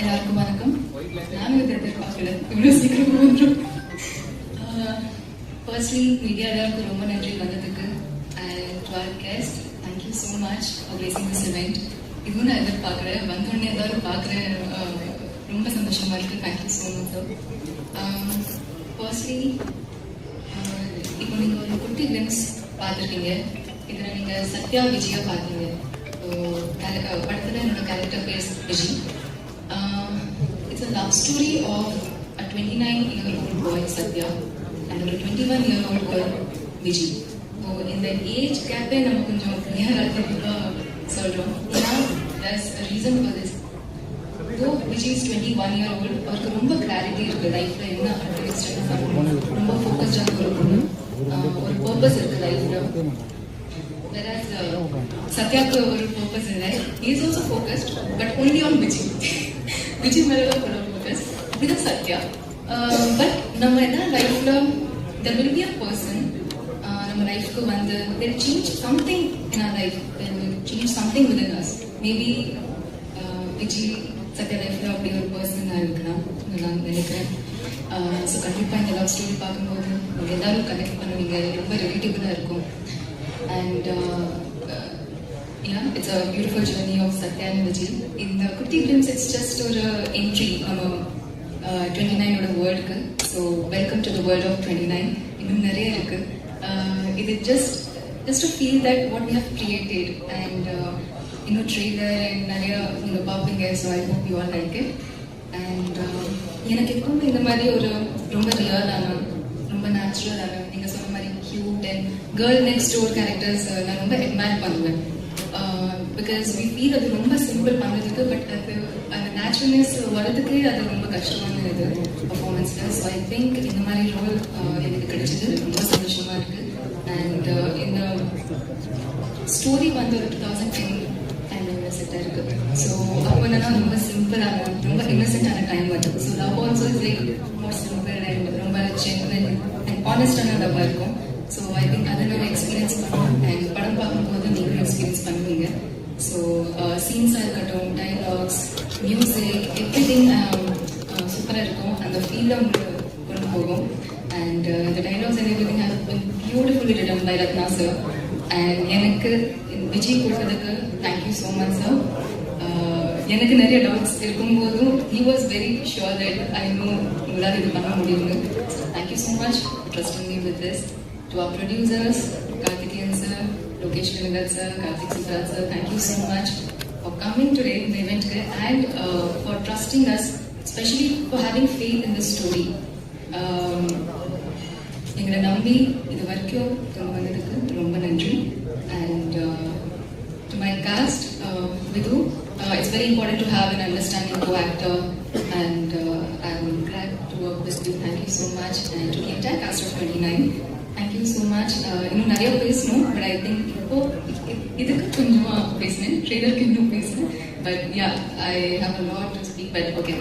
எல்லாருக்கும் வணக்கம். நானும் இதை எதிர்பார்க்கல, இவ்வளோ சீக்கிரம் வந்துடும். ஃபர்ஸ்ட்லி மீடியா எல்லாருக்கும் ரொம்ப நன்றி வந்ததுக்கு. And to our guest, thank you so much for placing this event. இதுவும் நான் எதிர்பார்க்குறேன், வந்தோடனே எல்லாரும் பார்க்குறேன், ரொம்ப சந்தோஷமா இருக்கு. Thank you so much sir. Firstly இப்போ நீங்கள் ஒரு குட்டி கிளிம்ஸ் பார்த்துருக்கீங்க. இதில் நீங்கள் சத்யா விஜயா பார்த்தீங்க. படத்தில் என்னோட கேரக்டர் பேர் Viji. It's a love story of a 29-year-old boy Satya and a 21-year-old girl Viji. So in the age gap நம்ம கொஞ்சம் கிளியரா சொல்றோம். There's a reason for this. Though Viji is 21-year-old, அவருக்கு ரொம்ப கிளாரிட்டி இருக்கு லைஃப்ல, என்ன அடுத்த என்ன பண்ணணும், ரொம்ப ஃபோக்கஸ்டாக இருக்கணும், ஒரு பர்பஸ் இருக்கு லைஃப்ல. Whereas Satyaக்கு ஒரு purpose இல்லை. He is also focused, but only on Viji. Viji மேலே தான் focus. இதுதான் சத்யா. பட் நம்ம என்ன லைஃப்ல there will be a person நம்ம லைஃப்க்கு வந்து they will change something in our life. They will change something within us. Maybe Viji Sathya லைஃப்ல அப்படி ஒரு பர்சனாக இருக்கலாம் நான் நினைக்கிறேன். ஸோ கண்டிப்பாக இந்த லவ் ஸ்டோரி பார்க்கும்போது நீங்கள் எல்லாரும் கனெக்ட் பண்ணுவீங்க, ரொம்ப ரிலேட்டிவலாக இருக்கும். And it's a beautiful journey of Satya and Vijay. In the Kutti Glimpse, it's just an entry on 29 oda world ku. So welcome to the world of 29. Innum nariya irukku. It is just to feel that what we have created, and trailer and nariya unga paapinga. So I hope you all like it. And எனக்கு எப்பவுமே இந்த மாதிரி ஒரு ரொம்ப ரியலான, ரொம்ப நேச்சுரலான, நீங்க சொன்ன மாதிரி cute and girl next door characters நான் ரொம்ப அட்மையர் பண்ணுவேன். பிகாஸ் வி ஃபீல் அது ரொம்ப சிம்பிள் பண்ணுறதுக்கு, பட் அது அந்த நேச்சுரல்னஸ் வரதுக்கே அது ரொம்ப கஷ்டமான இது பர்ஃபார்மன்ஸில். ஸோ ஐ திங்க் இந்த மாதிரி ரோல் எனக்கு கிடைச்சது ரொம்ப சந்தோஷமாக இருக்குது. அண்ட் இந்த ஸ்டோரி வந்து ஒரு 2010 டைமில் செட்டாக இருக்குது. ஸோ அப்போ என்னன்னா ரொம்ப சிம்பிளான, ரொம்ப இன்னசென்டான டைம் வருது. So love also is like more simple and ரொம்ப ஜென்வன் அண்ட் ஆனஸ்டான லவ்வாக இருக்கும். ஸோ ஐ திங்க் அதை நம்ம எக்ஸ்பீரியன்ஸ் பண்ணுவோம். அண்ட் படம் பார்க்கும்போது நீங்களும் எக்ஸ்பீரியன்ஸ் பண்ணுவீங்க. ஸோ சீன்ஸாக இருக்கட்டும், டைலாக்ஸ், மியூசிக், எவ்ரிதிங் சூப்பராக இருக்கும். அந்த ஃபீலில் உங்களுக்கு கொண்டு போகும். அண்ட் இந்த dialogues and everything have been beautifully written by Ratna sir. And எனக்கு விஜய் கொடுத்ததுக்கு தேங்க்யூ ஸோ மச் சார். எனக்கு நிறைய டவுட்ஸ் இருக்கும்போதும் he was very sure that I know உங்களால் இது பண்ண முடியும்னு. Thank you so much trusting me with this. To our producers, Karthikeyan sir, Lokesh Kanagal sir, Karthik Subraj sir, thank you so much for coming today in the event and for trusting us, especially for having faith in this story. எங்களை நம்பி இது வரைக்கும் வந்ததுக்கு ரொம்ப நன்றி. And to my cast, Vidhu, it's very important to have an understanding co-actor, and I'm glad to work with you. Thank you so much. And to the entire cast of 29, thank you so much. இன்னும் நிறைய பேசணும், but I think இப்போ இதுக்கு கொஞ்சமா பேசினேன், ட்ரெய்லருக்கு இன்னும் பேசினேன். But ya, I have a lot to speak. But okay,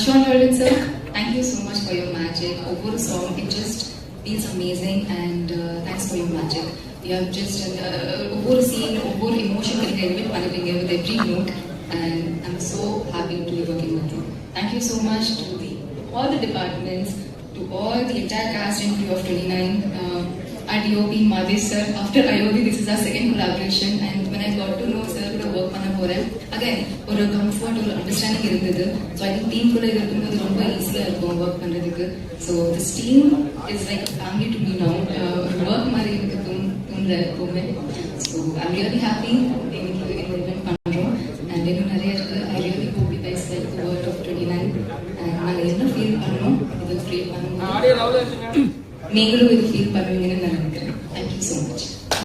Sean Roldan sir, thank you so much for your magic. ஒவ்வொரு song it just feels amazing. And thanks for your magic. You have just ஒவ்வொரு scene, ஒவ்வொரு emotion நீங்கள் elevate பண்ணுவீங்க with every note. And I'm so happy to be working with you. Thank you so much to all the departments, to all the entire cast and crew of 29. At DOP Madhesh sir, after IOD this is our second collaboration, and when I got to know sir கூட work பண்ண போறேன், again ஒரு comfort, ஒரு understanding இருந்தது. So I think team கூட இருக்கும்போது ரொம்ப ஈஸியா இருக்கும் work பண்றதுக்கு. So this team is like a family to me now. ஒரு work மாதிரி எனக்கு தோணுற எப்பவுமே. So I'm really happy in the event பண்றோம். And இன்னும் நிறைய இருக்கு. I really hope you guys like the world of 29. And நாங்கள் என்ன ஃபீல் பண்ணணும், இதை ஃபீல் பண்ணணும், நீங்களும் இது ஃபீல் பண்ணுவீங்கன்னு